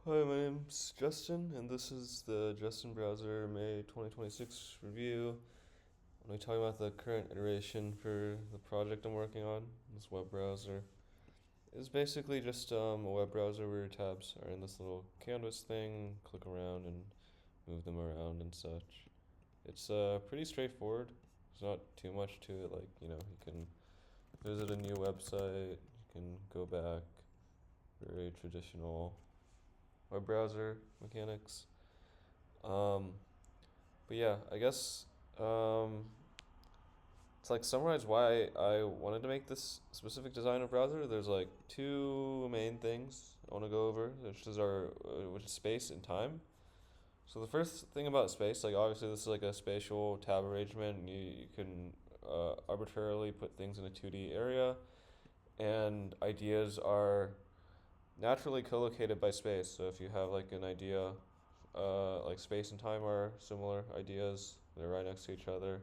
Hi, my name's Justin, and this is the Justin Browser May 2026 review. When we talk about the current iteration for the project I'm working on, this web browser, it's basically just a web browser where your tabs are in this little canvas thing, click around and move them around and such. It's pretty straightforward. There's not too much to it, like, you can visit a new website, you can go back, very traditional web browser mechanics. Um, but yeah, I guess um, to like summarize why I wanted to make this specific design of browser, there's like two main things I want to go over, which is space and time. So the first thing about space, like obviously this is like a spatial tab arrangement. And you can arbitrarily put things in a 2D area, and ideas are naturally co-located by space. So if you have like an idea, like space and time are similar ideas, they're right next to each other.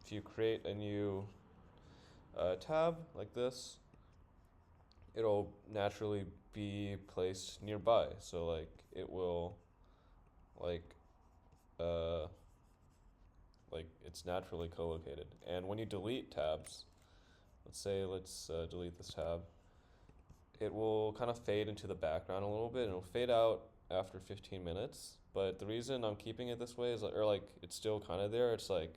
If you create a new tab like this, it'll naturally be placed nearby. So it will like uh, like it's naturally co-located. And when you delete tabs, let's delete this tab. It will kind of fade into the background a little bit, and it'll fade out after 15 minutes. But the reason I'm keeping it this way is it's still kind of there. It's like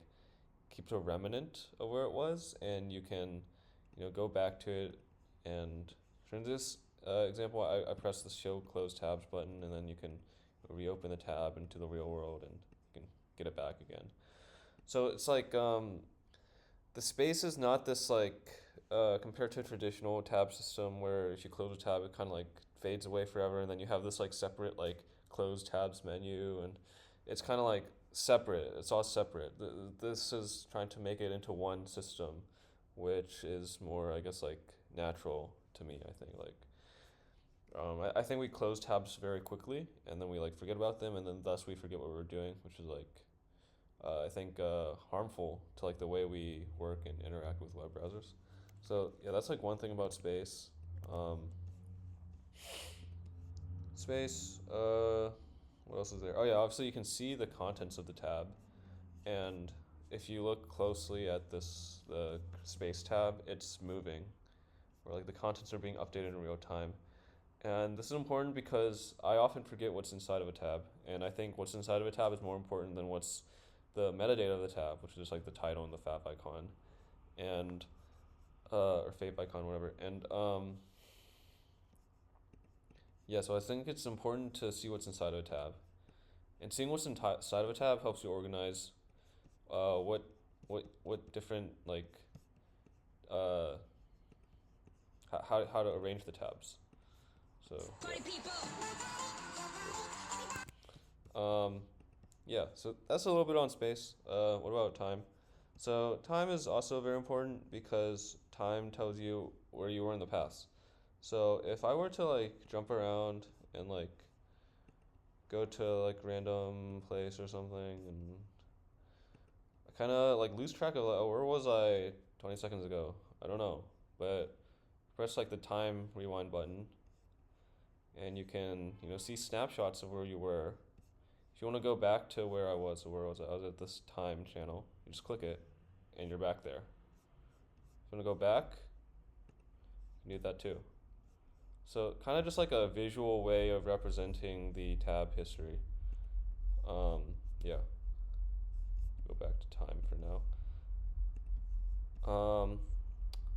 keeps a remnant of where it was, and you can, go back to it. And for this example, I press the show close tabs button, and then you can reopen the tab into the real world, and you can get it back again. So it's like the space is not this compared to a traditional tab system where if you close a tab, it kind of like fades away forever, and then you have this like separate like closed tabs menu, and it's kind of like separate. It's all separate. This is trying to make it into one system, which is more, I guess, like natural to me. I think I think we close tabs very quickly, and then we like forget about them, and then thus we forget what we're doing, which is I think harmful to like the way we work and interact with web browsers. So yeah, that's like one thing about space. Um, space. What else is there? Oh yeah, obviously you can see the contents of the tab, and if you look closely at the space tab, it's moving, or like the contents are being updated in real time. And this is important because I often forget what's inside of a tab, and I think what's inside of a tab is more important than what's the metadata of the tab, which is just like the title and the fav icon, and or fav icon, whatever. And yeah, so I think it's important to see what's inside of a tab, and seeing what's inside of a tab helps you organize what different uh how to arrange the tabs. So yeah. Party people! Um, yeah, so that's a little bit on space. What about time? So time is also very important because time tells you where you were in the past. So if I were to like jump around and like go to like random place or something, and I kind of like lose track of like, oh, where was I 20 seconds ago? I don't know. But press like the time rewind button, and you can, see snapshots of where you were. If you want to go back to where I was, so where was I? I was at this time channel. You just click it, and you're back there. If you want to go back, you need that too. So kind of just like a visual way of representing the tab history. Yeah, go back to time for now.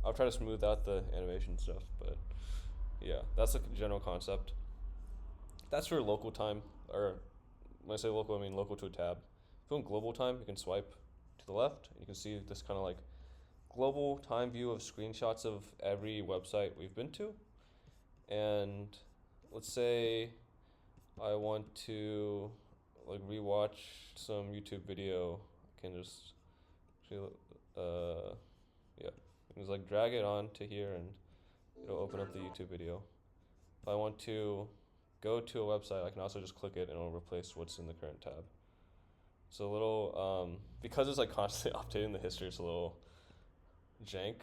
I'll try to smooth out the animation stuff, but yeah, that's the general concept. That's for local time, or when I say local, I mean local to a tab. If you want global time, you can swipe to the left, and you can see this kind of like global time view of screenshots of every website we've been to. And let's say I want to like rewatch some YouTube video. I can just uh yeah, just like drag it on to here, and it'll open up the YouTube video. If I want to go to a website, I can also just click it and it'll replace what's in the current tab. So a little because it's like constantly updating the history, it's a little jank,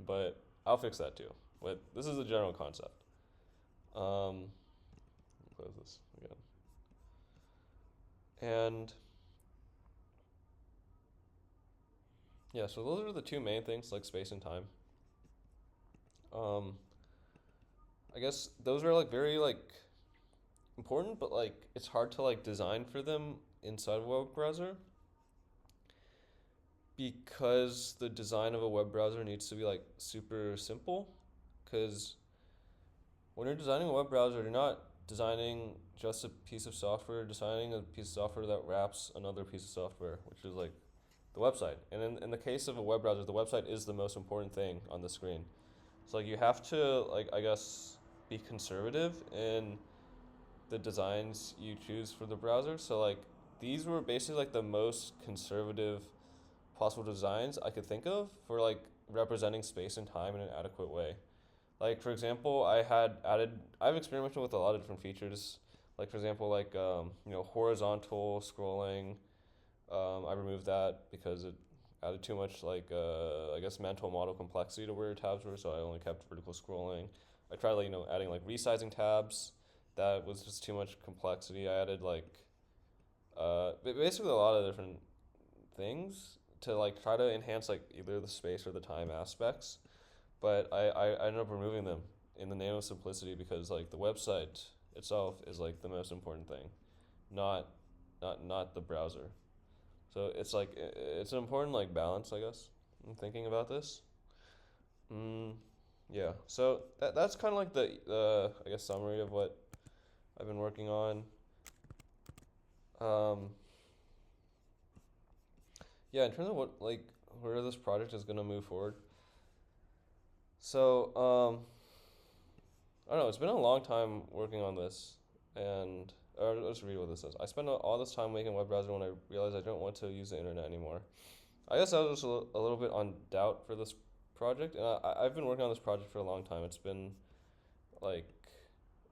but I'll fix that too. But this is the general concept. Um, close this again. And yeah, so those are the two main things, like space and time. Um, I guess those are like very like important, but like it's hard to like design for them inside of a web browser because the design of a web browser needs to be like super simple. Because when you're designing a web browser, you're not designing just a piece of software, you're designing a piece of software that wraps another piece of software, which is like the website. And in the case of a web browser, the website is the most important thing on the screen. So like you have to like I guess be conservative in the designs you choose for the browser. So like these were basically like the most conservative possible designs I could think of for like representing space and time in an adequate way. Like for example, I've experimented with a lot of different features. Like for example, like horizontal scrolling. I removed that because it added too much like I guess mental model complexity to where your tabs were, so I only kept vertical scrolling. I tried like adding like resizing tabs. That was just too much complexity. I added like basically a lot of different things to like try to enhance like either the space or the time aspects. But I ended up removing them in the name of simplicity because like the website itself is like the most important thing, not not the browser. So it's like it's an important like balance, I guess. I'm thinking about this. Mm, yeah. So that's kind of like the I guess summary of what I've been working on. Um, yeah. In terms of what like where this project is gonna move forward. So I don't know. It's been a long time working on this, and let's read what this says. I spent all this time making a web browser when I realized I don't want to use the internet anymore. I guess I was just a little bit on doubt for this project, and I've been working on this project for a long time. It's been like,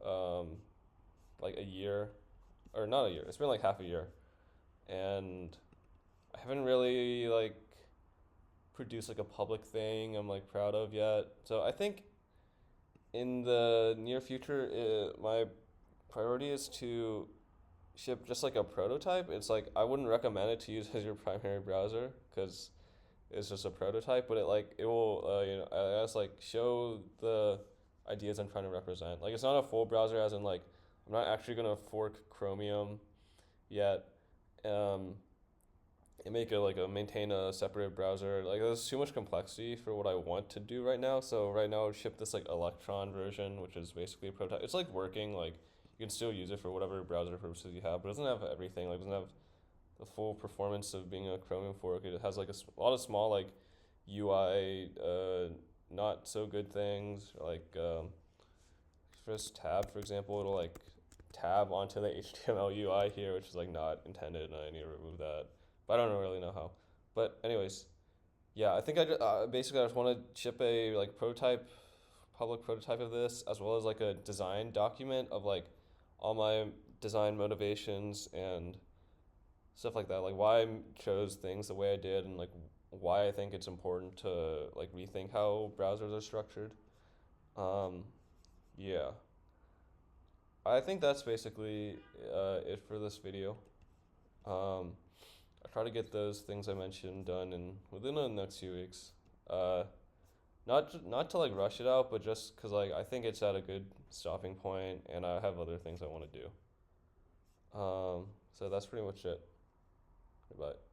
um, like a year, or not a year. It's been like half a year, and I haven't really like produced like a public thing I'm like proud of yet. So I think in the near future, my priority is to ship just like a prototype. It's like I wouldn't recommend it to use as your primary browser because it's just a prototype, but it will I guess like show the ideas I'm trying to represent. Like it's not a full browser, as in like I'm not actually gonna fork Chromium yet, um, and make it like a maintain a separate browser. Like there's too much complexity for what I want to do right now. So right now I would ship this like Electron version, which is basically a prototype. It's like working, like you can still use it for whatever browser purposes you have, but it doesn't have everything. Like it doesn't have the full performance of being a Chromium fork. It has like a lot of small like UI not so good things like just tab, for example. It'll like tab onto the HTML UI here, which is like not intended, and I need to remove that. But I don't really know how. But anyways, yeah, I think basically I just want to ship a like prototype, public prototype of this, as well as like a design document of like all my design motivations and stuff like that. Like why I chose things the way I did, and like why I think it's important to like rethink how browsers are structured. Um, yeah, I think that's basically it for this video. Um, I try to get those things I mentioned done in within the next few weeks. Uh, not to like rush it out, but just because like I think it's at a good stopping point, and I have other things I want to do. So that's pretty much it. Goodbye.